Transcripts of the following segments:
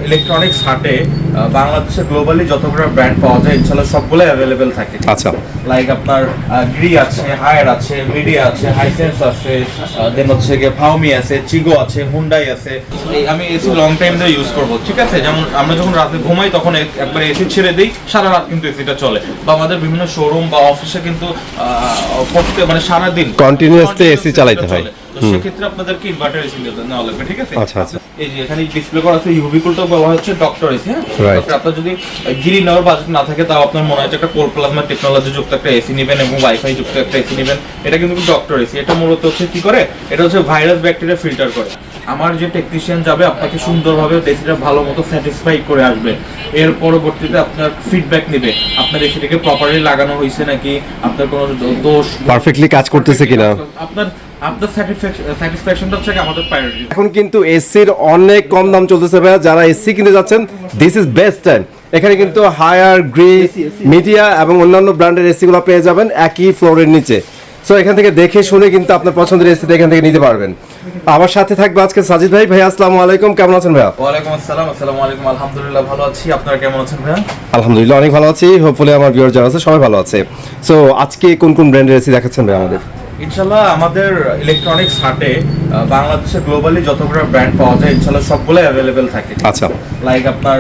Electronics হাটে বাংলাদেশে globally যতগুলো ব্র্যান্ড পাওয়া যায় ইনশাআল্লাহ সবগুলো অ্যাভেলেবেল থাকে। আচ্ছা, লাইক আপনার গ্রি আছে, হায়ার আছে, মিডিয়া আছে, হাইসেন্স আছে, দেন হচ্ছে গিয়ে ফাওমি আছে, চিগো আছে, হুন্ডাই আছে। আমি এসি লং টাইম ধরে ইউজ করব, ঠিক আছে? যেমন আমরা যখন রাতে ঘুমাই তখন একবার এসি ছেড়ে দিই, সারা রাত কিন্তু এসিটা চলে। বা আমাদের বিভিন্ন শোরুম বা অফিসে কিন্তু মানে সারা দিন কন্টিনিউয়াসলি এসি চালাতে হয়। তো সেক্ষেত্রে আপনাদেরকে ইনভার্টার এসি নেওয়া লাগবে, ঠিক আছে? আচ্ছা আচ্ছা, এই যে এখানে ডিসপ্লে করা আছে ইউভি কুলটা বলা হচ্ছে ডক্টর এসি। হ্যাঁ, রাইট। আপনার যদি গিরি নেওয়ার বাজেট না থাকে তাও আপনার মনে হয় একটা কোল্ড প্লাজমা টেকনোলজি যুক্ত একটা এসি নেবেন এবং ওয়াইফাই যুক্ত একটা এসি নেবেন। এটা কিন্তু ডক্টর এসি। এটা মূলত হচ্ছে কি করে, এটা হচ্ছে ভাইরাস ব্যাকটেরিয়া ফিল্টার করে। আমার যে টেকনিশিয়ান যাবে আপনাকে সুন্দরভাবে এসিটা ভালো মতো স্যাটিসফাই করে আসবে। এর পরবর্তীতে আপনার ফিডব্যাক নেবে আপনার এসিটাকে প্রপারলি লাগানো হয়েছে নাকি, আপনার কোনো দোষ পারফেক্টলি কাজ করতেছে কিনা, আপনার স্যাটিসফ্যাকশনটা হচ্ছে আমাদের প্রায়োরিটি। এখন কিন্তু এসির অনেক কম দাম চলতেছে ভাইয়া। যারা এসি কিনতে যাচ্ছেন, দিস ইজ বেস্ট টাইম। এখানে কিন্তু হায়ার, গ্রি, মিডিয়া এবং অন্যান্য ব্র্যান্ডের এসিগুলো পেয়ে যাবেন একই ফ্লোরের নিচে। সো এখান থেকে দেখে শুনে কিন্তু আপনার পছন্দের এসিটা এখান থেকে নিতে পারবেন। আমার সাথে থাকবে আজকে সাজিদ ভাই। ভাই আসসালামু আলাইকুম, কেমন আছেন ভাইয়া? ওয়ালাইকুম আসসালাম। আসসালামু আলাইকুম। আলহামদুলিল্লাহ ভালো আছি, আপনারা কেমন আছেন ভাইয়া? আলহামদুলিল্লাহ অনেক ভালো আছি। হোপফুলি আমার ভিউয়ার যারা আছে সবাই ভালো আছে। সো আজকে কোন কোন ব্র্যান্ডের এসি দেখাচ্ছেন ভাই আমাদের? ইনশাল্লাহ আমাদের ইলেকট্রনিক্স হাটে বাংলাদেশে গ্লোবালি যতগুলো ব্র্যান্ড পাওয়া যায় ইনশাল্লাহ সবগুলো অ্যাভেলেবেল থাকে। আচ্ছা, লাইক আপনার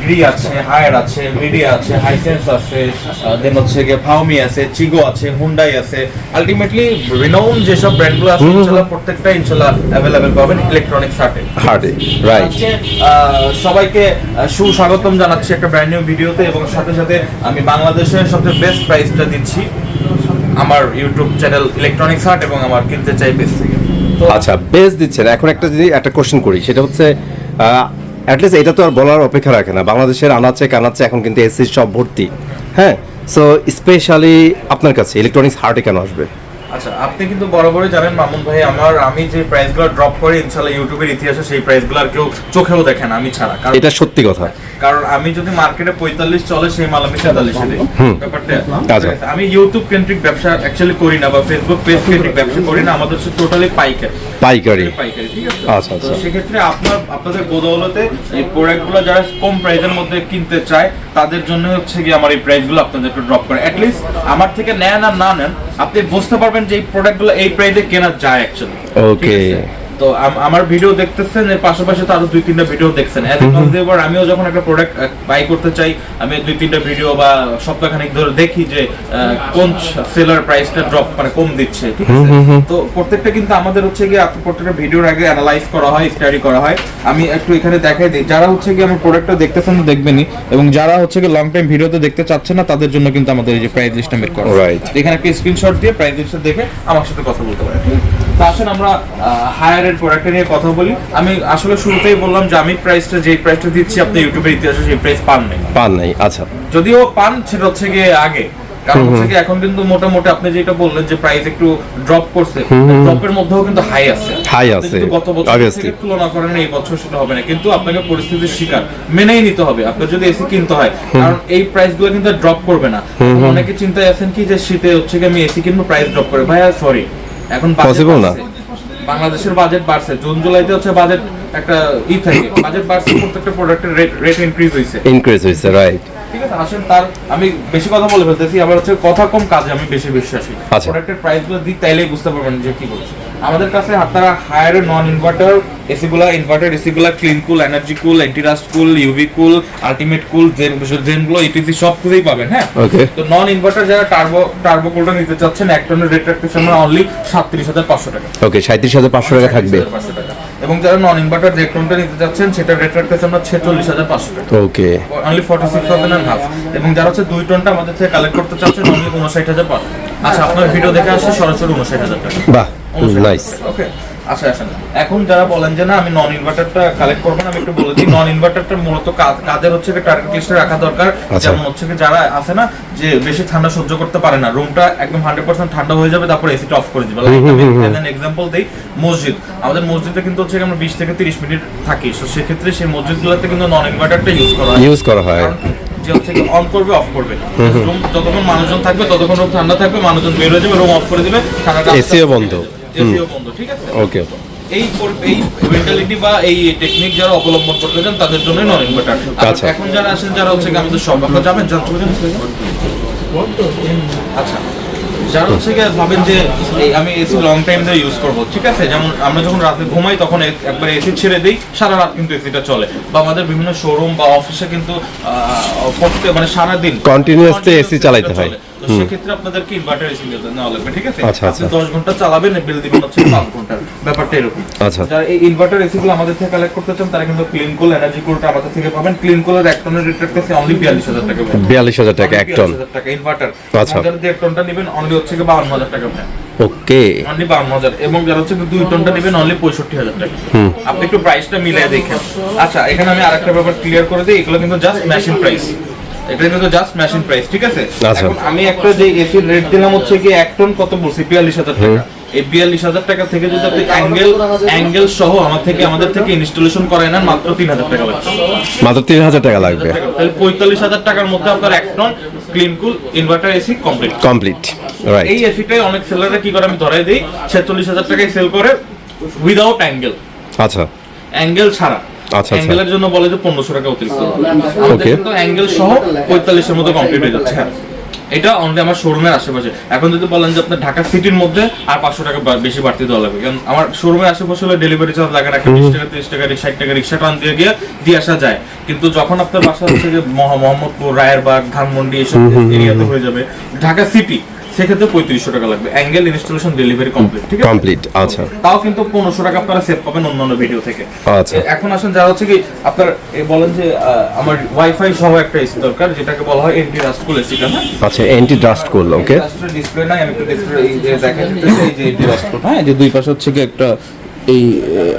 গ্রি আছে, হায়ার আছে, মিডিয়া আছে, হাইসেন্স আছে, দেন হচ্ছে গিয়ে ফাওমি আছে, চিগো আছে, হুন্ডাই আছে। আলটিমেটলি রিনাউন যেসব ব্র্যান্ডগুলো আছে ইনশাল্লাহ প্রত্যেকটা ইনশাল্লাহ অ্যাভেলেবেল পাবেন ইলেকট্রনিক্স হাটে। রাইট। সবাইকে সুস্বাগতম জানাচ্ছি একটা ব্র্যান্ড নিউ ভিডিওতে, এবং সাথে সাথে আমি বাংলাদেশের সবচেয়ে বেস্ট প্রাইসটা দিচ্ছি আমার ইউটিউব চ্যানেল ইলেকট্রনিক্স হাট এবং আমার কিনতে চাই বেস্ট থেকে। তো আচ্ছা, বেস্ট দিচ্ছেন। এখন একটা কোশ্চেন করি, সেটা হচ্ছে অ্যাটলিস্ট এটা তো আর বলার অপেক্ষা রাখে না, বাংলাদেশের আনাচে কানাচে এখন কিন্তু এসি সব ভর্তি। হ্যাঁ, সো স্পেশালি আপনার কাছে ইলেকট্রনিক্স হার্টে কেন আসবে? আচ্ছা, আপনি কিন্তু বরাবরই জানেন মামুন ভাই, আমি যে প্রাইসগুলো ড্রপ করি ইনশাআল্লাহ ইউটিউবের ইতিহাসে সেই প্রাইসগুলো আর কেউ চোখেও দেখে না, আমি ছাড়া। এটা সত্যি কথা। কারণ আমি যদি মার্কেটে 45 চলে সেই মাল আমি 47 দিই। ব্যাপারটা আচ্ছা, আমি ইউটিউব কেন্দ্রিক ব্যবসা অ্যাকচুয়ালি করি না, বা ফেসবুক পেজ কেন্দ্রিক ব্যবসা করি না। আমাদের হচ্ছে টোটালি পাইকারি, ঠিক আছে? আচ্ছা আচ্ছা, তো সেক্ষেত্রে আপনাদের বদৌলতে এই প্রোডাক্টগুলো যারা কম প্রাইসের মধ্যে কিনতে চায় তাদের জন্য হচ্ছে কি আমার এই প্রাইসগুলো আপনাদেরকে ড্রপ করে। অ্যাটলিস্ট আমার থেকে নেন আর না নেন আপনি বুঝতে পারবেন যে এই প্রোডাক্টগুলো এই প্রাইসে কেনা যায় অ্যাকচুয়ালি। ওকে। তো আমার ভিডিও দেখতেছেন, এর পাশাপাশি তো আরো 2-3টা ভিডিও দেখছেন। অ্যাজ এ কনজিউমার আমিও যখন একটা প্রোডাক্ট বাই করতে চাই আমি 2-3টা ভিডিও বা সপ্তাহখানেক ধরে দেখি যে কোন সেলার প্রাইসটা ড্রপ মানে কম দিচ্ছে, ঠিক আছে? তো প্রত্যেকটা কিন্তু আমাদের হচ্ছে গিয়ে প্রত্যেকটা ভিডিওর আগে অ্যানালাইজ করা হয়, স্টাডি করা হয়। আমি একটু এখানে দেখাই দিই, যারা হচ্ছে গিয়ে আমার প্রোডাক্টটা দেখতেছেন দেখবেনই, এবং যারা হচ্ছে গিয়ে লং টাইম ভিডিওতে দেখতে চাচ্ছেন না তাদের জন্য কিন্তু আমাদের এই যে প্রাইস লিস্টটা মেক করা। রাইট। এখানে একটা স্ক্রিনশট দিয়ে প্রাইস লিস্টটা দেখে আমার সাথে কথা বলতে পারেন। তো আসেন আমরা হায়ারের প্রোডাক্টটা নিয়ে কথা বলি। আমি আসলে শুরুতেই বললাম যে আমি যেই প্রাইসটা দিচ্ছি আপনি ইউটিউবের ইতিহাসে সেই প্রাইস পান নাই। আচ্ছা, যদিও পান সেটা হচ্ছে গিয়ে আগে, কারণ হচ্ছে কি এখন কিন্তু মোটামুটি আপনি যেটা বললেন যে প্রাইস একটু ড্রপ করছে, ড্রপের মধ্যেও কিন্তু হাই আছে। কিন্তু গত বছর থেকে তুলনা করেন এই বছর সেটা হবে না, কিন্তু আপনাকে পরিস্থিতির শিকার মেনেই নিতে হবে আপনার যদি এসি কিনতে হয়, কারণ এই প্রাইসগুলো কিন্তু ড্রপ করবে না। অনেকে চিন্তায় আছেন কি যে শীতে হচ্ছে কি আমি এসি কিনবো প্রাইস ড্রপ করে, ভাইয়া সরি, এখন পসিবল না। বাংলাদেশের বাজেট বাড়ছে, জুন জুলাইতে হচ্ছে বাজেট একটা থাকে, বাজেট বাড়ছে, প্রত্যেকটা প্রোডাক্টের রেট ইনক্রিজ হইছে, রাইট? ঠিক আছে, আসেন আমি বেশি কথা বলে ফেলতেছি, আবার হচ্ছে কথা কম কাজে আমি বেশি বিশ্বাসী। প্রোডাক্টের প্রাইসগুলো দিক তাইলেই বুঝতে পারবেন যে কি বলছে। আমাদের কাছে আপনারা হায়ার নন ইনভার্টার এসিগুলা, ইনভার্টার এসিগুলা, clean cool, energy cool, anti rust cool, UV cool, ultimate cool, জেনগুলো ইটিসি সব কিছুই পাবেন। হ্যাঁ, তো নন ইনভার্টার যারা টার্বো কুলটা নিতে চাচ্ছেন, এক টনের রেট রাখতেছে আমরা অনলি 37,500 টাকা। ওকে, 37,500 টাকা থাকবে। এবং যারা নন ইনভার্টার যে টনটা নিতে যাচ্ছেন সেটা রেট রাখতেছে আমরা 46,500 টাকা। ওকে, অনলি 46,500। এবং যারা হচ্ছে 2 টনটা আমাদের থেকে কালেক্ট করতে চাচ্ছেন অনলি 59,500। আচ্ছা, আপনার ভিডিও দেখে আসছে সরাসরি 59,000 টাকা। বাহ, নাইস। ওকে, আচ্ছা আসেন এখন যারা বলেন যে না আমি নন ইনভার্টারটা কালেক্ট করবো না, আমি একটু বলে দিই নন ইনভার্টারটা মূলত কাদের হচ্ছে টার্গেট লিস্টে রাখা দরকার। যেমন হচ্ছে যারা আছে না যে বেশি ঠান্ডা সহ্য করতে পারে না, রুমটা একদম 100% ঠান্ডা হয়ে যাবে তারপর এসিটা অফ করে দিবে। এক্সাম্পল দেই, মসজিদ, আমাদের মসজিদে কিন্তু হচ্ছে আমরা 20 থেকে 30 মিনিট থাকি, তো সেক্ষেত্রে সেই মসজিদগুলোতে কিন্তু নন ইনভার্টারটা ইউজ করা হয়। যে হচ্ছে অন করবে অফ করবে, রুম যতক্ষণ মানুষজন থাকবে ততক্ষণ রুম ঠান্ডা থাকবে, মানুষজন বের হয়ে যাবে, রুম অফ করে দিবে, ঠান্ডাটা এসিও বন্ধ, ঠিক আছে? ওকে, এই মেন্টালিটি বা এই টেকনিক যারা অবলম্বন করতে চান তাদের জন্য নন ইনভার্টার। আচ্ছা। এখন যারা আসেন যারা হচ্ছে আমাদের সব আপনারা যাবেন জানতে পারেন। আচ্ছা, যারা হচ্ছে গিয়ে ভাবেন যে আমি এসি লং টাইম ধরে ইউজ করবো, ঠিক আছে, যেমন আমরা যখন রাতে ঘুমাই তখন একবার এসি ছেড়ে দিই, সারা রাত কিন্তু এসিটা চলে, বা আমাদের বিভিন্ন শোরুম বা অফিসে কিন্তু করতে মানে সারাদিন কন্টিনিউয়াসলি এসি চালাইতে হয়। তো সেক্ষেত্রে আপনাদেরকে ইনভার্টার এসি নেওয়া লাগবে, ঠিক আছে। আচ্ছা, আচ্ছা। আপনি 10 ঘন্টা চালাবেন, বিল দিবেন হচ্ছে 5 ঘন্টার, ব্যাপারটা এরকম। আচ্ছা। যারা এই ইনভার্টার এসি গুলো আমাদের থেকে কালেক্ট করতে চান তারা কিন্তু ক্লিন কুল এনার্জি কুলটা আমাদের থেকে পাবেন। ক্লিন কুলের 1 টনের রেট রাখতেছে অনলি 42000 টাকা। 42000 টাকা 1 টন। 42000 টাকা ইনভার্টার। আচ্ছা। যারা 1.5 টনটা নেবেন অনলি হচ্ছে 52000 টাকা ভাই। ওকে। অনলি 52000, এবং যারা হচ্ছে 2 টনটা নেবেন অনলি 65000 টাকা। আপনি একটু প্রাইসটা মিলিয়ে দেখেন। আচ্ছা, এখানে আমি আরেকটা ব্যাপার ক্লিয়ার করে দিই, এগুলো কিন্তু জাস্ট মেশিন প্রাইস, এটা কিন্তু জাস্ট মেশিন প্রাইস, ঠিক আছে। আচ্ছা। এখন আমি একটা যে এসির রেট দিলাম হচ্ছে কি 1 টন কত বলছি 42000 টাকা। এই 42000 টাকা থেকে যদি আপনি অ্যাঙ্গেল সহ আমাদের থেকে ইনস্টলেশন করায় নেন মাত্র 3000 টাকা লাগবে। মাত্র 3000 টাকা লাগবে। তাহলে 45000 টাকার মধ্যে আপনার 1 ton clean cool inverter AC complete. Right. এই এসিটাই অনেক সেলাররা কি করে আমি ধরাই দেই 46000 টাকায় সেল করে উইদাউট অ্যাঙ্গেল। আচ্ছা। অ্যাঙ্গেল ছাড়া। আচ্ছা। অ্যাঙ্গেলের জন্য বলে যে 1500 টাকা অতিরিক্ত। ওকে। কিন্তু অ্যাঙ্গেল সহ 45 এর মধ্যে কমপ্লিট হয়ে যাচ্ছে। এটা অনলি আমার শোরুমের আশেপাশে। এখন যদি বলেন যে আপনার ঢাকা সিটির মধ্যে আর 500 টাকা বেশি বাড়তি দেওয়া লাগবে, কারণ আমার শোরুমের আশেপাশে হলে ডেলিভারি চার্জ লাগে না, 20 টাকা 30 টাকা 60 টাকা রিক্সা টান দিয়ে আসা যায়। কিন্তু যখন আপনার বাসা হচ্ছে যে মোহাম্মদপুর, রায়েরবাগ, ধানমন্ডি এসব এরিয়াতে হয়ে যাবে, ঢাকা সিটি, সেক্ষেত্রে 3500 টাকা লাগবে অ্যাঙ্গেল ইনস্টলেশন ডেলিভারি কমপ্লিট, ঠিক আছে। কমপ্লিট। আচ্ছা। তাও কিন্তু 1500 টাকা আপনারা সেভ পাবেন অন্যান্য ভিডিও থেকে। আচ্ছা। এখন আসেন যারা হচ্ছে কি আপনার বলেন যে আমার ওয়াইফাই সহ একটা এসি দরকার, যেটাকে বলা হয় এন্টি রাস্ট কুল এসিটা। হ্যাঁ, আচ্ছা, অ্যান্টি ডাস্ট কুল। ওকে। ডিসপ্লে নাই, আমি একটু ডিসপ্লে এই যে দেখেন, এই যে এন্টি রাস্ট কুল, হ্যাঁ, যে দুই পাশে হচ্ছে কি একটা এই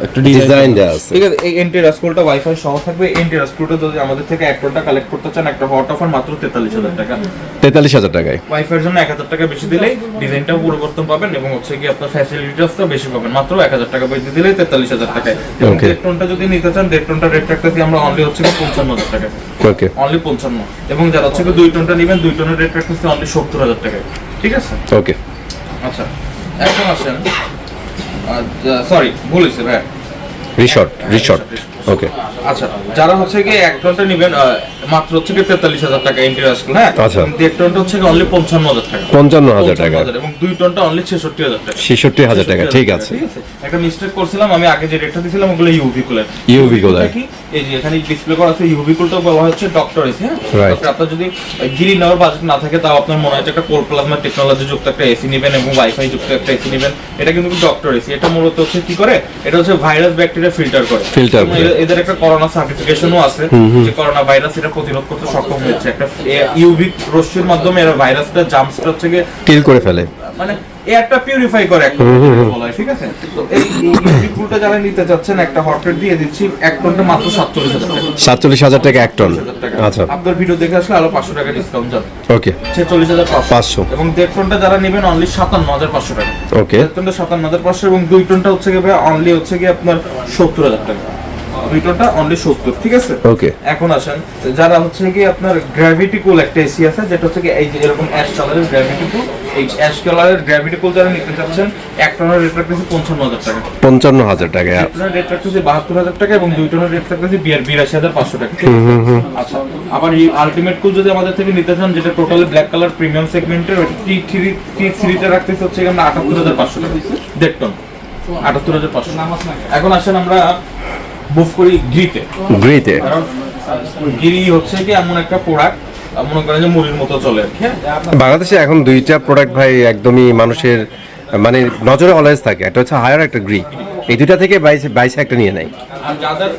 একটা ডিজাইন দেওয়া আছে। ঠিক আছে। এই এন্টি রাস্কুলটা ওয়াইফাই সহ থাকবে। এন্টি রাস্কুলটা যদি আমাদের থেকে 1 টনটা কালেক্ট করতে চান, একটা হট অফার মাত্র 43000 টাকা। 43000 টাকায়। ওয়াইফাইয়ের জন্য 1000 টাকা বেশি দিলেই ডিজাইনটাও পরিবর্তন পাবেন, এবং হচ্ছে কি আপনার ফ্যাসিলিটিসটাও বেশি পাবেন। মাত্র 1000 টাকা বেশি দিলেই 43000 টাকায়। এবং 1.5 টনটা যদি নিতে চান, 1.5 টনটা রেট রাখতেছি আমরা অনলি হচ্ছে 55000 টাকা। ওকে। অনলি 55। এবং যারা হচ্ছে 2 টনটা নেবেন, 2 টনের রেট রাখতেছি অনলি 70000 টাকায়, ঠিক আছে। ওকে। আচ্ছা, এখন আসেন, সরি বলেছি ভাই, রিসর্ট। ওকে। আচ্ছা, যারা হচ্ছে কি 1 টনটা নেবেন মাত্র হচ্ছে কি 43000 টাকা ইন্টারেস্ট, হ্যাঁ। আচ্ছা। 1.5 টনটা হচ্ছে কি অনলি 55000 টাকা। 55000 টাকা। এবং 2 টনটা অনলি 66000 টাকা। 66000 টাকা, ঠিক আছে। একটা মিস্টেক করছিলাম, আমি আগে যে রেটটা দিছিলাম ওগুলো ইউভি কুলার। কি এই যে এখানে ডিসপ্লে করা আছে ইউভি কুলটা বলা হচ্ছে ডক্টর এসি, হ্যাঁ। রাইট। আপনার যদি গিরি নেওয়ার বাজেট না থাকে, তাও আপনার মনে হয় একটা কোর প্লাজমা টেকনোলজি যুক্ত একটা এসি নেবেন এবং ওয়াইফাই যুক্ত একটা এসি নেবেন। এটা কিন্তু ডক্টর এসি। এটা মূলত হচ্ছে কি করে, এটা হচ্ছে ভাইরাস ব্যাকটেরিয়া ফিল্টার করে। এদের একটা করোনা সার্টিফিকেশনও আছে, যে করোনা ভাইরাস এটা প্রতিরোধ করতে সক্ষম হয়েছে। একটা ইউভি রশ্মির মাধ্যমে এর ভাইরাসটা জাম্পসটা হচ্ছে গিয়ে কিল করে ফেলে, মানে এয়ারটা পিউরিফাই করে একটা বলা হয়, ঠিক আছে। তো এই ইউভি কুলটা যারা নিতে চাচ্ছেন, একটা হট রেট দিয়ে দিচ্ছি 1 টনটা মাত্র 47000 টাকা। 47000 টাকা 1 টন। আচ্ছা। আপনার ভিডিও দেখে আসলে আরো 500 টাকা ডিসকাউন্ট যাবে। ওকে। 46500। এবং 1.5 টনটা যারা নেবেন অনলি 57500 টাকা। ওকে। 1.5 টনটা 57500, এবং 2 টনটা হচ্ছে গিয়ে অনলি হচ্ছে গিয়ে আপনার 70000 টাকা। 2 টনটা অনলি 70, ঠিক আছে। ওকে। এখন আসেন যারা হচ্ছে কি আপনার গ্র্যাভিটি কুল একটা এসি আছে, যেটা হচ্ছে কি এই যে এরকম অ্যাশ কালারের গ্র্যাভিটি কুল। এই অ্যাশ কালারের গ্র্যাভিটি কুল যারা নিতে চাচ্ছেন, 1 টনের রেট রাখতেছি 55000 টাকা। 55000 টাকা। 1 টনের রেট রাখতেছি 72000 টাকা, এবং 2 টনের রেট রাখতেছি 82500 টাকা। আচ্ছা, আবার এই আলটিমেট কুল যদি আমাদের থেকে নিতে চান, যেটা টোটালি ব্ল্যাক কালার প্রিমিয়াম সেগমেন্টের, T3 টা রাখতেছি হচ্ছে আমরা 78500 টাকা। 1.5 টন 78500। এখন আসেন আমরা মুভ করি গ্রিতে। কারণ গিরি হচ্ছে কি এমন একটা প্রোডাক্ট, মনে করেন যে মুড়ির মতো চলে। বাংলাদেশে এখন 2টা প্রোডাক্ট ভাই একদমই মানুষের মানে নজরে অলওয়েজ থাকে, একটা হচ্ছে হায়ার, একটা গ্রি। এই দুইটা থেকে বাইশে একটা নিয়ে নেয়। আর যাদের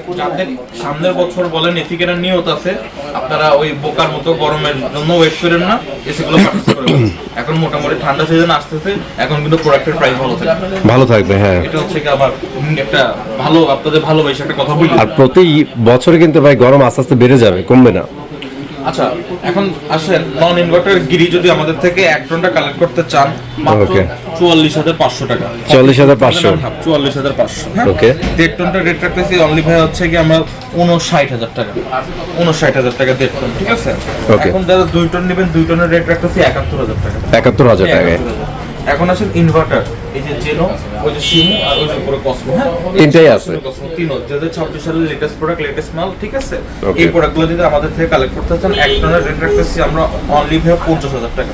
সামনের বছর বলেন এসি কেনার নিয়ত আছে, আপনারা ওই বোকার মতো গরমের জন্য ওয়েট করেন না, এসিগুলো পারচেজ করে ফেলুন। এখন মোটামুটি ঠান্ডা সিজন আসতেছে, এখন কিন্তু প্রোডাক্টের প্রাইস ভালো থাকবে। হ্যাঁ, এটা হচ্ছে কি আবার একটা ভালো, আপনাদের ভালোবাসা একটা কথা বলি। আর প্রতি বছরে কিন্তু ভাই গরম আস্তে আস্তে বেড়ে যাবে, কমবে না। আচ্ছা, এখন আসেন নন ইনভার্টার গিরি যদি আমাদের থেকে 1 টনটা কালেক্ট করতে চান, মাত্র 44500 টাকা। 44500। 44500। ওকে। 1.5 টনটা রেট রাখতেছি অনলি ভাই হচ্ছে কি আমরা 59000 টাকা। 59000 টাকা 1.5 টন, ঠিক আছে। এখন যারা 2 টন নেবেন, 2 টনের রেট রাখতেছি 71000 টাকা। 71000 টাকা। এখন আসেন ইনভার্টার, এই যে জেনো, ওই যে শিমু আর ওই যে উপরে কসমো, হ্যাঁ তিনটাই আছে। কসমো তিনও 2026 সালের লেটেস্ট প্রোডাক্ট, লেটেস্ট মাল, ঠিক আছে। Okay. এই প্রোডাক্টগুলো যদি আমাদের থেকে কালেক্ট করতে চান, এক টনের রেট রাখতেছি আমরা অনলি 50,000 টাকা,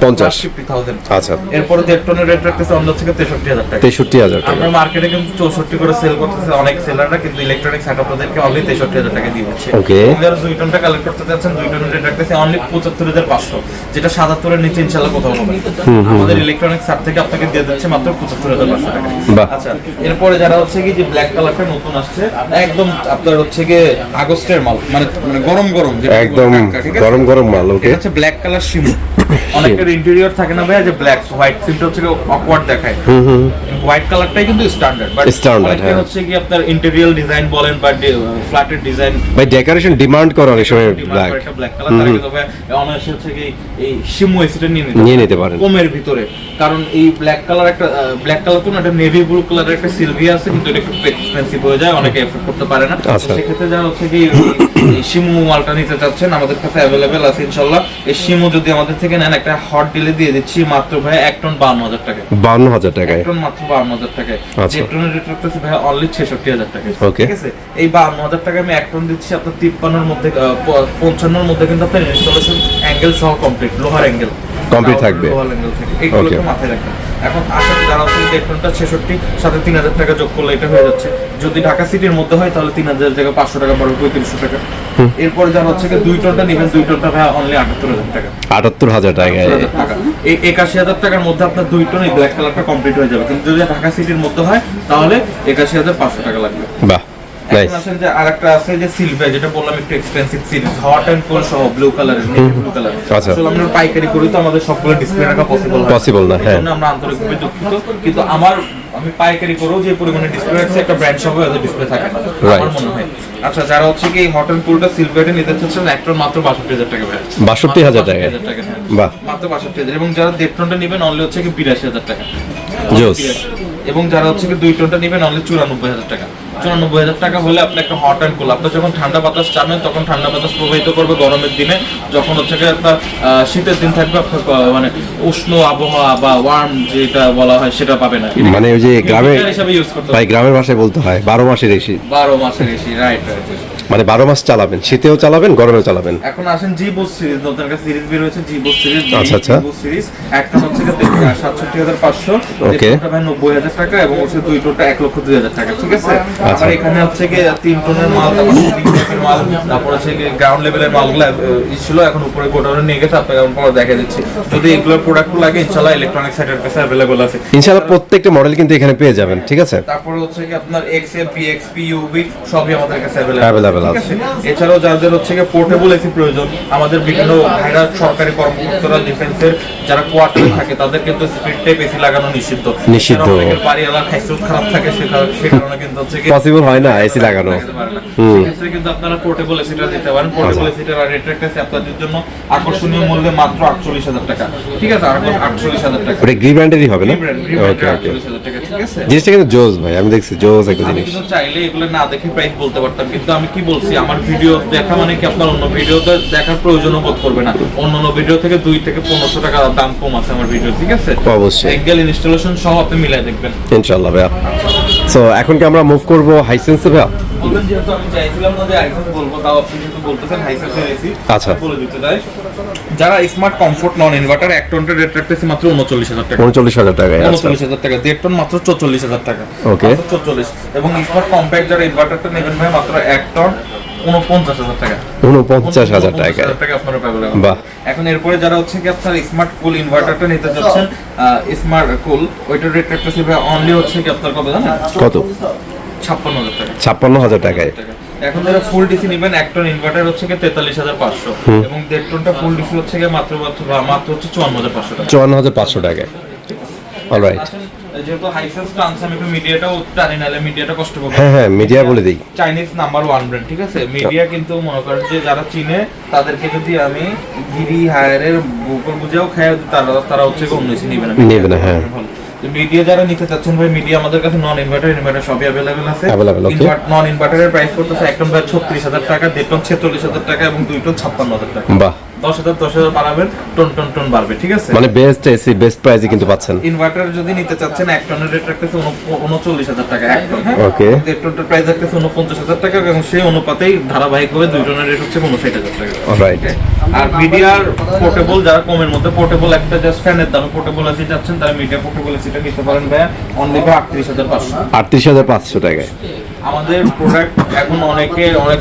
50 50,000। আচ্ছা, এরপরে 1.5 টনের রেট রাখতেছি আমাদের থেকে 63,000 টাকা। 63,000 টাকা। আমরা মার্কেটে কিন্তু 64 করে সেল করতেছে অনেক সেলাররা, কিন্তু ইলেকট্রনিক সেটআপ আপনাদেরকে অনলি 63,000 টাকা দিয়ে দিচ্ছে। Okay. যারা 2 টনটা কালেক্ট করতে চাচ্ছেন, 2 টনের রেট রাখতেছে অনলি 75,500, যেটা 77 এর নিচে ইনশাআল্লাহ কোথাও হবে না। আমাদের ইলেকট্রনিক সেট থেকে আপনাকে দিয়ে দিচ্ছে মাত্র 75,500 টাকা। বাহ। আচ্ছা, এরপরে যারা হচ্ছে কি যে ব্ল্যাক কালারটা নতুন আসছে, একদম আপনার হচ্ছে কি আগস্টের মাল, মানে গরম গরম, যেটা একদম ঠিক আছে? গরম গরম মাল। ওকে, এটা হচ্ছে ব্ল্যাক কালার শিমু। অনেকের ইন্টেরিয়র থাকে না ভাইয়া যে ব্ল্যাক, হোয়াইট সিমটা হচ্ছে অকওয়ার্ড দেখায়। হোয়াইট কালারটাই কিন্তু স্ট্যান্ডার্ড, বাট Standard, অনেকের হ্যাঁ। হচ্ছে কি আপনার ইন্টেরিয়র ডিজাইন বলেন বা ফ্ল্যাটের ডিজাইন ভাই ডেকোরেশন ডিমান্ড করে অনেক সময় ব্ল্যাক। ব্ল্যাক কালার, তারা কিন্তু ভাই অনায়াসে হচ্ছে কি এই শিমু এসিটা নিয়ে নিতে পারেন। কমের ভিতরে। কারণ এই ব্ল্যাক কালার একটা ব্ল্যাক কালার তো না, একটা নেভি ব্লু কালারের একটা সিলভিয়া আছে, কিন্তু এটা একটু এক্সপেন্সিভ হয়ে যায়, অনেকে এফোর্ড করতে পারে না। তো আচ্ছা। সেক্ষেত্রে যারা হচ্ছে কি এই শিমু মালটা নিতে চাচ্ছেন, আমাদের কাছে অ্যাভেলেবেল আছে ইনশাআল্লাহ। এই শিমু যদি আমাদের থেকে নেন, একটা হট ডিলে দিয়ে দিচ্ছি মাত্র ভাই 1 টন 52,000 টাকা। 52,000 টাকায়। 1 টন মাত্র 52,000 টাকায়। আচ্ছা। 1 টনের রেট রাখতেছি ভাই অনলি 66,000 টাকা। Okay. ঠিক আছে, এই 52,000 টাকায় আমি 1 টন দিচ্ছি আপনার 53 এর মধ্যে, 55 এর মধ্যে কিন্তু আপনার ইনস্টলেশন অ্যাঙ্গেল সহ কমপ্লিট, লোহার অ্যাঙ্গেল Complete থাকবে। লোহার অ্যাঙ্গেল থেকে, এইগুলো Okay. তো মাথায় রাখবেন। এখন আসলে যারা হচ্ছে 1 টনটা 66 সাথে 3,000 টাকা যোগ করলে এটা হয়ে যাচ্ছে। যদি ঢাকা সিটির মধ্যে হয় তাহলে 3,000 জায়গায় 500 টাকা পড়বে, 3,500 টাকা। এরপরে যারা হচ্ছে 2 টনটা নেবেন, 2 টনটা ভাই অনলি 78,000 টাকা। 78,000 টাকায়। 78,000 টাকা। এই 81,000 টাকার মধ্যে আপনার 2 টন এই ব্ল্যাক কালারটা কমপ্লিট হয়ে যাবে। কিন্তু যদি ঢাকা সিটির মধ্যে হয় তাহলে 81,500 টাকা লাগবে। বাহ, এখন নাইস। আসেন যে আরেকটা আছে যে সিলভার, যেটা বললাম একটু expensive series, hot and cold সহ ব্লু কালারের, নেভি ব্লু কালার। আচ্ছা। আসলে আমরা পাইকারি করি তো আমাদের সবগুলো ডিসপ্লে রাখা পসিবল হয় Possible না, হ্যাঁ। এজন্য আমরা আন্তরিকভাবে দুঃখিত, কিন্তু আমি পাইকারি করেও যে পরিমাণে ডিসপ্লে রাখছি, একটা ব্র্যান্ড শপে ওদের ডিসপ্লে থাকে না Right. আমার মনে হয়। আচ্ছা, যারা হচ্ছে কি হট এন্ড কোল্ডটা সিলভারটা নিতে চাচ্ছেন, এক টন মাত্র 62,000 টাকা ভাই। 62,000 টাকায়। 62,000 টাকা, হ্যাঁ। বাহ। মাত্র 62,000। এবং যারা 1.5 টনটা নেবেন অনলি হচ্ছে কি 82,000 টাকা। জোস। এবং যারা হচ্ছে কি 2 টনটা নেবেন অনলি 94,000 টাকা। 94,000 টাকা হলে আপনি একটা হট অ্যান্ড কোল্ড, আপনি যখন ঠান্ডা বাতাস চাবেন তখন ঠান্ডা বাতাস প্রবাহিত করবে গরমের দিনে, যখন হচ্ছে কি আপনার শীতের দিন থাকবে আপনার মানে উষ্ণ আবহাওয়া বা ওয়ার্ম যেটা বলা হয় সেটা পাবে না। মানে ওই যে গ্রামে হিসাবে ইউজ করতে ভাই, গ্রামের ভাষায় বলতে হয় 12 মাসের এসি। 12 মাসের এসি, রাইট। মানে 12 মাস চালাবেন, শীতেও চালাবেন, গরমেও চালাবেন। এখন আসেন জি বুস সিরিজ, নতুন একটা সিরিজ বের হয়েছে, জি বুস সিরিজ। আচ্ছা, আচ্ছা। জি বুস সিরিজ একটা হচ্ছে কি 67,500, Okay. এটা ভাই 90,000 টাকা, এবং হচ্ছে 2 টনটা 1,02,000 টাকা। ঠিক আছে। আচ্ছা। আর এখানে হচ্ছে কি 3 টনের মাল, তারপর 3 টনের মাল, তারপর হচ্ছে কি গ্রাউন্ড লেভেলের মালগুলো ছিল, এখন উপরে গোডাউনে নিয়ে গেছে, আপনাকে এখন পরে দেখা দিচ্ছি। যদি এগুলোর প্রোডাক্ট লাগে ইনশাআল্লাহ ইলেকট্রনিক সাইটের কাছে अवेलेबल আছে ইনশাআল্লাহ প্রত্যেকটা মডেল কিন্তু এখানে পেয়ে যাবেন, ঠিক আছে? তারপরে হচ্ছে কি আপনার এক্সএল, পিএক্সপি, ইউবি সবই আমাদের কাছে Available ঠিক আছে। আছে। এছাড়াও যাদের হচ্ছে কি পোর্টেবল এসি প্রয়োজন, আমাদের বিভিন্ন ভাইরা সরকারি কর্মকর্তারা, ডিফেন্সের যারা কোয়ার্টারে থাকে, তাদের কিন্তু স্পিড টাইপ এসি লাগানো নিষিদ্ধ। নিষিদ্ধ। কারণ অনেকের বাড়ি এলাকার খাইসুত খারাপ থাকে, সে কারণে কিন্তু হচ্ছে কি পসিবল হয় না এসি লাগানো। লাগাতে পারে না। সেক্ষেত্রে কিন্তু আপনারা পোর্টেবল এসিটা দিতে পারেন। পোর্টেবল এসিটার রেট রাখতেছে আপনাদের জন্য আকর্ষণীয় মূল্যে মাত্র 48,000 টাকা। ঠিক আছে, 48,000 টাকা। ওটা গ্রি ব্র্যান্ডেরই হবে না? ওকে, ওকে, ওকে। 48,000 টাকা। ঠিক আছে। জিনিসটা কিন্তু জোস ভাই, আমি দেখছি জোস একটা আমি জিনিস। কিন্তু চাইলে এগুলো না দেখে প্রাইস বলতে পারতাম, কিন্তু আমি কি বলছি, আমার ভিডিও দেখা মানে কি আপনার অন্য ভিডিওতে দেখার প্রয়োজনও বোধ করবে না। অন্য ভিডিও থেকে 2 থেকে 1500 টাকা দাম কম আছে আমার ভিডিও। ঠিক আছে, অবশ্যই। অ্যাঙ্গেল ইনস্টলেশন সহ আপনি মিলাই দেখবেন ইনশাআল্লাহ ভাইয়া। সো এখন কি আমরা মুভ করব হাইসেন্সে ভাইয়া? বলবেন, যেহেতু আমি চাইছিলাম না যে আইফোন বলবো, তাও আপনি যেহেতু বলতেছেন হাইসেন্সের এসি, আচ্ছা। বলে দিতে চাই। যারা স্মার্ট কমফোর্ট নন ইনভার্টার 1 টনের রেট রাখতেছি মাত্র 39,000 টাকা। 39,000 টাকায়। আচ্ছা, 39,000 টাকা। 1.5 টন মাত্র 44,000 টাকা। Okay. মাত্র 44। এবং স্মার্ট কম্প্যাক্ট যারা ইনভার্টারটা নেবেন ভাই মাত্র 1 টন 49,000 টাকা। 49,000 টাকায়। 49,000 টাকা আপনারা পাবেন। বাহ। এখন এরপরে যারা হচ্ছে কি আপনার স্মার্ট কুল ইনভার্টারটা নিতে যাচ্ছেন, স্মার্ট কুল, ওইটার রেট রাখতেছি ভাই অনলি হচ্ছে কি আপনার কত জানেন? কত? 56,000 টাকা। 56,000 টাকায়। এখন যারা ফুল ডিসি নেবেন, 1 টন ইনভার্টার হচ্ছে কি 43,500, এবং 1.5 টনটা ফুল ডিসি হচ্ছে কি মাত্র হচ্ছে 54,500 টাকা। 54,500 টাকায়। অলরাইট। যেহেতু হাইসেন্স টানছে, আমি একটু মিডিয়াটাও টানি, নাহলে মিডিয়াটা কষ্ট পাবো। হ্যাঁ হ্যাঁ, মিডিয়া বলে দিই। চাইনিজ নাম্বার 1 ব্র্যান্ড, ঠিক আছে। মিডিয়া কিন্তু মনে করেন যে যারা চিনে তাদেরকে যদি আমি গিরি হায়ারের বুকর বুঝেও খাই, তারা হচ্ছে অন্য কিছু নিবে না। নেবে না, হ্যাঁ। মিডিয়া যারা নিতে চাচ্ছেন ভাই, মিডিয়া আমাদের কাছে নন ইনভার্টার ইনভার্টার সবই अवेलेबल আছে। Available, okay. নন ইনভার্টারের প্রাইস করতেছে 1 টন ভাই 36,000 টাকা, 1.5 টন 46,000 টাকা, এবং 2 টন 56,000 টাকা। বাহ, 10,000 বাড়াবেন, টন বাড়বে, ঠিক আছে? মানে বেস্ট এসি বেস্ট প্রাইসে কিন্তু পাচ্ছেন। ইনভার্টার যদি নিতে চাচ্ছেন 1 টনের রেট রাখতেছে 39,000 টাকা 1 টন, হ্যাঁ? Okay. 1 টনের প্রাইস রাখতেছে 49,000 টাকা, এবং সেই অনুপাতেই ধারাবাহিকভাবে 2 টনের রেট হচ্ছে 59,000 টাকা। Alright. আর মিডিয়ার পোর্টেবল, যারা কমের মধ্যে পোর্টেবল একটা জাস্ট ফ্যানের দামে পোর্টেবল এসি চাচ্ছেন, তারা মিডিয়া পোর্টেবল এসিটা নিতে পারেন ভাইয়া, অনলি 38,500। 38,500 টাকায়। আমাদের প্রোডাক্ট এখন অনেক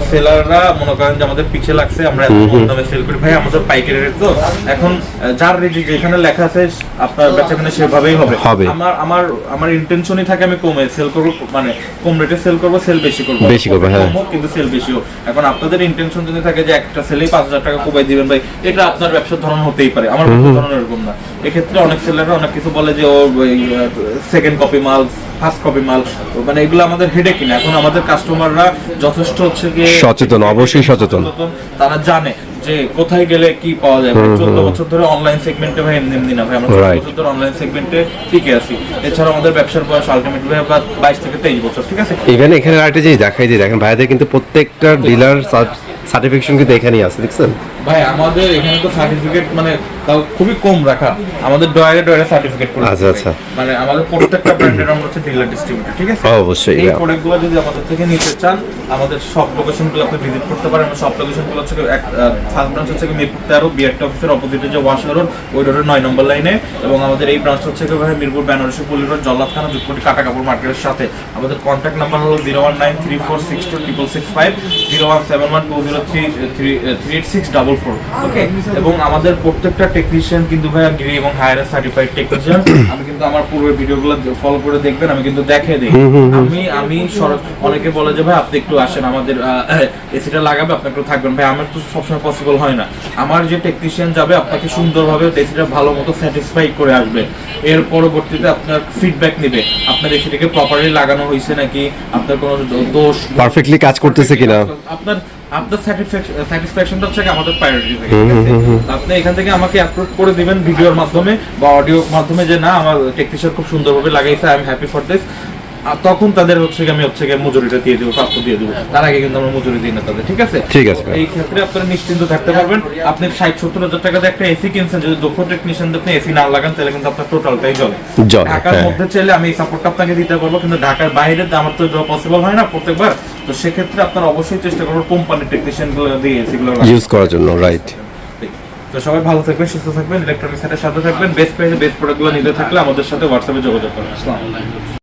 সেলাররা মনে করেন যে আমাদের পিছে লাগছে, আমরা এত কম দামে সেল করি। ভাই আমাদের পাইকারি রেট তো, এখন যার রেট যেখানে লেখা আছে আপনার বেচাকেনা সেভাবেই হবে। আমার ইন্টেনশনই থাকে আমি কমে সেল করব, মানে কম রেটে সেল করব, সেল বেশি করব, হ্যাঁ, কম হোক কিন্তু সেল বেশি হোক। এখন আপনাদের ইন্টেনশন যদি থাকে যে একটা সেলেই 5,000 টাকা কোবাই দিবেন, ভাই এটা আপনার ব্যবসার ধরন হতেই পারে, আমার ব্যবসার ধরন এরকম না। এক্ষেত্রে অনেক সেলাররা অনেক কিছু বলে যে ও সেকেন্ড কপি মাল, ফার্স্ট কপি মাল, মানে এগুলো আমাদের হেডেক কিনা। এখন আমাদের কাস্টমাররা যথেষ্ট হচ্ছে গিয়ে সচেতন, অবশ্যই সচেতন। তারা জানে যে কোথায় গেলে কি পাওয়া যায়। 14 বছর ধরে অনলাইন সেগমেন্টে ভাই এমনি না ভাই, আমরা 14 বছর ধরে অনলাইন সেগমেন্টে টিকে আছি। এছাড়া আমাদের ব্যবসার বয়স আলটিমেটলি 22 থেকে 23 বছর, ঠিক আছে? ইভেন এখানে আরেকটা জিনিস দেখাই দিই, দেখেন ভাইদের কিন্তু প্রত্যেকটা ডিলার সার্টিফিকেশন কিন্তু এখানেই আছে, দেখছেন ভাই আমাদের এখানে তো সার্টিফিকেট মানে তাও খুবই কম রাখা, আমাদের ডয়ারে সার্টিফিকেট করে। আচ্ছা। মানে আমাদের প্রত্যেকটা ব্র্যান্ডের আমরা হচ্ছে ডিলার ডিস্ট্রিবিউটর, ঠিক আছে? অবশ্যই। এই প্রোডাক্টগুলো যদি আমাদের থেকে নিতে চান, আমাদের সব লোকেশনগুলো আপনি ভিজিট করতে পারেন। আমরা সব লোকেশনগুলো হচ্ছে ফার্স্ট ব্রাঞ্চ হচ্ছে মিরপুর 13 বিআরটি অফিসের অপোজিটে যে ওয়াশার রোড, ওই রোডের 9 নম্বর লাইনে। এবং আমাদের এই ব্রাঞ্চ হচ্ছে ভাই মিরপুর বেনারসি পল্লী রোড, জল্লাদখানা, যুগপটি কাটা কাপড় মার্কেটের সাথে। আমাদের কন্ট্যাক্ট নাম্বার হলো 01934626665, 017203864। ওকে, এবং আমাদের প্রত্যেকটা টেকনিশিয়ান কিন্তু ভাই গ্রি এবং হায়ার সার্টিফাইড টেকনিশিয়ান। আমি কিন্তু আমার পূর্বের ভিডিওগুলো ফলো করে দেখবেন, আমি কিন্তু দেখে দিই। আমি অনেকে বলে যে ভাই আপনি একটু আসেন আমাদের এসিটা লাগাবে, আপনি একটু থাকবেন। ভাই আমার তো সবসময় পসিবল হয় না। আমার যে টেকনিশিয়ান যাবে আপনাকে সুন্দরভাবে এসিটা ভালো মতো স্যাটিসফাই করে আসবে। এর পরবর্তীতে আপনার ফিডব্যাক নেবে, আপনার এসিটাকে প্রপারলি লাগানো হয়েছে নাকি, আপনার কোনো দোষ, পারফেক্টলি কাজ করতেছে কিনা, আপনার স্যাটিসফ্যাকশনটা হচ্ছে আমাদের প্রায়োরিটি থাকে, ঠিক আছে? আপনি এখান থেকে আমাকে অ্যাপ্রুভ করে দিবেন ভিডিওর মাধ্যমে বা অডিওর মাধ্যমে যে না আমার টেকনিশিয়ান খুব সুন্দরভাবে লাগাইছে, I am happy for this. তখন তাদের আমি মজুরিটা দিয়ে দেবো, প্রাপ্য দিয়ে দেবো। তার আগে কিন্তু আমরা মজুরি দিই না তাদের, ঠিক আছে? ঠিক আছে। এই ক্ষেত্রে আপনারা নিশ্চিন্ত থাকতে পারবেন। আপনি 60-70 হাজার টাকা দিয়ে একটা এসি কিনছেন, যদি দক্ষ টেকনিশিয়ান আপনি এসি না লাগান তাহলে কিন্তু আপনার টোটালটাই জলে। ঢাকার মধ্যে চাইলে আমি এই সাপোর্টটা আপনাকে দিতে পারবো, কিন্তু ঢাকার বাইরে আমার তো পসিবল হয় না প্রত্যেকবার। তো সেক্ষেত্রে আপনারা অবশ্যই চেষ্টা করবেন কোম্পানির টেকনিশিয়ান গুলো দিয়ে এসিগুলো ইউজ করার জন্য, রাইট? তো সবাই ভালো থাকবেন, সুস্থ থাকবেন, ইলেকট্রনিক্স সাথে থাকবেন। বেস্ট প্রাইসে বেস্ট প্রোডাক্টগুলো নিতে থাকলে আমাদের সাথে হোয়াটসঅ্যাপে যোগাযোগ করুন। আসসালামু আলাইকুম।